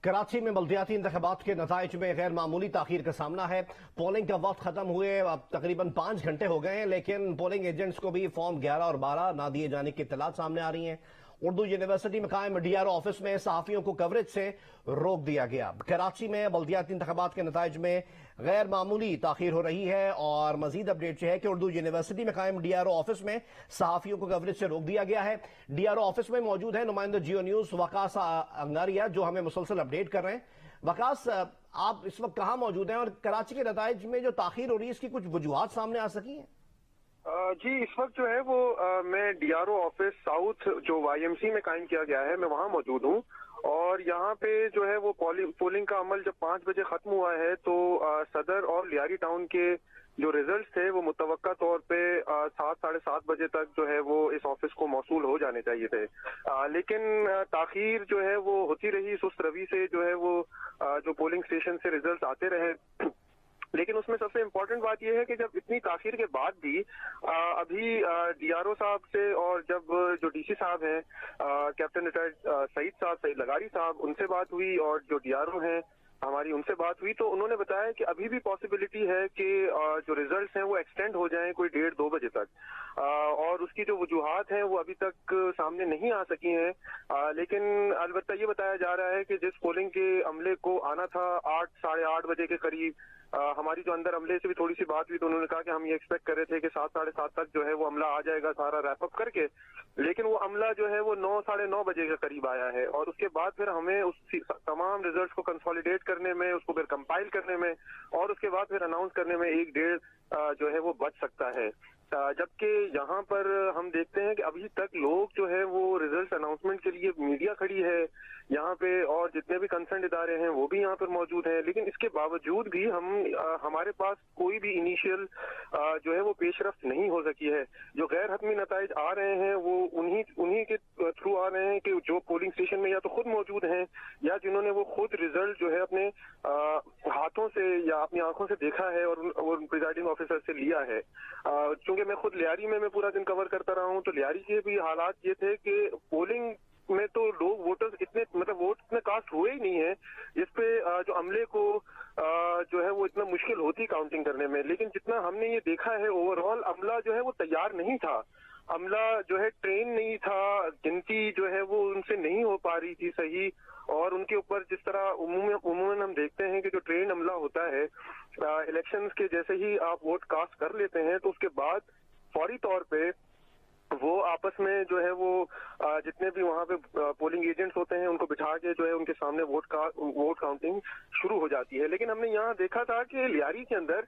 कराची में बल्दियाती इंतखाबात के नताइज में गैर मामूली ताखीर का सामना है। पोलिंग का वक्त खत्म हुए अब तकरीबन 5 घंटे हो गए हैं, लेकिन पोलिंग एजेंट्स को भी फॉर्म 11 और 12 ना दिए जाने की इत्तलात सामने आ रही हैं। उर्दू यूनिवर्सिटी में कायम डीआरओ ऑफिस में सहाफियों को कवरेज से रोक दिया गया। कराची में बल्दियाती इंतखाबात के नताइज में गैर मामूली ताखीर हो रही है और मजीद अपडेट है कि उर्दू यूनिवर्सिटी में कायम डीआरओ ऑफिस में सहाफियों को कवरेज से रोक दिया गया है। डीआरओ ऑफिस में मौजूद है नुमाइंदा जियो न्यूज वकास अंगारिया, जो हमें मुसलसल अपडेट कर रहे हैं। वकास, आप इस वक्त कहां मौजूद हैं और कराची के नताइज में जो ताखीर हो रही है इसकी कुछ वजूहात सामने आ सकी हैं? जी, इस वक्त जो है वो मैं डीआरओ ऑफिस साउथ जो वाईएमसी में कायम किया गया है, मैं वहां मौजूद हूं। और यहाँ पे जो है वो पोलिंग का अमल जब 5 बजे खत्म हुआ है तो सदर और लियारी टाउन के जो रिजल्ट्स थे वो मुतवक्का तौर पे 7 साढ़े 7 बजे तक जो है वो इस ऑफिस को मौसूल हो जाने चाहिए थे। लेकिन ताखीर जो है वो होती रही, सुस्त रवि से जो है वो जो पोलिंग स्टेशन से रिजल्ट्स आते रहे। लेकिन उसमें सबसे इम्पोर्टेंट बात यह है कि जब इतनी ताखीर के बाद भी अभी डीआरओ साहब से और जब जो डीसी साहब हैं कैप्टन रिटायर्ड सईद लगारी साहब, उनसे बात हुई और जो डीआरओ हैं हमारी उनसे बात हुई, तो उन्होंने बताया कि अभी भी पॉसिबिलिटी है कि जो रिजल्ट्स हैं वो एक्सटेंड हो जाएं कोई 1:30-2 बजे तक। और उसकी जो वजूहात हैं वो अभी तक सामने नहीं आ सकी हैं। लेकिन अलबत्ता ये बताया जा रहा है कि जिस पोलिंग के अमले को आना था 8 साढ़े 8 बजे के करीब, हमारी जो अंदर अमले से भी थोड़ी सी बात हुई तो उन्होंने कहा कि हम ये एक्सपेक्ट कर रहे थे कि 7 साढ़े 7 तक जो है वो अमला आ जाएगा सारा रैप अप करके। लेकिन वो अमला जो है वो 9 साढ़े 9 बजे के करीब आया है और उसके बाद फिर हमें उस तमाम रिजल्ट्स को कंसोलिडेट करने में, उसको फिर कंपाइल करने में और उसके बाद फिर अनाउंस करने में 1-1.5 जो है वो बच सकता है। जबकि यहाँ पर हम देखते हैं कि अभी तक लोग जो है वो रिजल्ट अनाउंसमेंट के लिए मीडिया खड़ी है यहाँ पे और जितने भी कंसर्न इदारे हैं वो भी यहाँ पर मौजूद हैं। लेकिन इसके बावजूद भी हमारे पास कोई भी इनिशियल जो है वो पेशरफ्त नहीं हो सकी है। जो गैर हतमी नताइज आ रहे हैं वो उन्हीं के थ्रू आ रहे हैं कि जो पोलिंग स्टेशन में या तो खुद मौजूद हैं या जिन्होंने वो खुद रिजल्ट जो है अपने हाथों से या अपनी आंखों से देखा है और प्रिजाइडिंग ऑफिसर से लिया है। क्योंकि मैं खुद लियारी में मैं पूरा दिन कवर करता रहा हूँ, तो लियारी के भी हालात ये थे कि पोलिंग में तो लोग वोटर्स इतने वोट इतने कास्ट हुए ही नहीं है जिसपे जो अमले को जो है वो इतना मुश्किल होती काउंटिंग करने में। लेकिन जितना हमने ये देखा है ओवरऑल अमला जो है वो तैयार नहीं था, अमला जो है ट्रेन नहीं था, गिनती जो है वो उनसे नहीं हो पा रही थी सही। और उनके ऊपर जिस तरह उमूमन हम देखते हैं कि जो ट्रेन अमला होता है इलेक्शंस के जैसे ही आप वोट कास्ट कर लेते हैं तो उसके बाद फौरी तौर पे वो आपस में जो है वो जितने भी वहाँ पे पोलिंग एजेंट्स होते हैं उनको बिठा के जो है उनके सामने वोट काउंटिंग शुरू हो जाती है। लेकिन हमने यहाँ देखा था कि लियारी के अंदर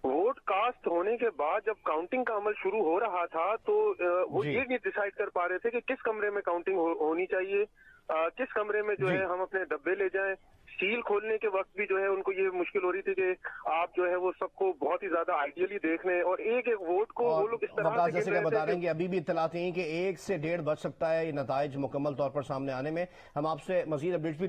वोट कास्ट होने के बाद जब काउंटिंग का अमल शुरू हो रहा था तो वो ये नहीं डिसाइड कर पा रहे थे कि किस कमरे में काउंटिंग होनी चाहिए, किस कमरे में जो है हम अपने डब्बे ले जाएं। सील खोलने के वक्त भी जो है उनको ये मुश्किल हो रही थी कि आप जो है वो सबको बहुत ही ज्यादा आइडियली देख लें और एक एक वोट को वो लोग इस तरह से जैसे कि बता रहे हैं कि अभी भी इत्तलात हैं कि 1 से 1.5 बज सकता है ये नताइज मुकम्मल तौर पर सामने आने में। हम आपसे मजीद अपडेट भी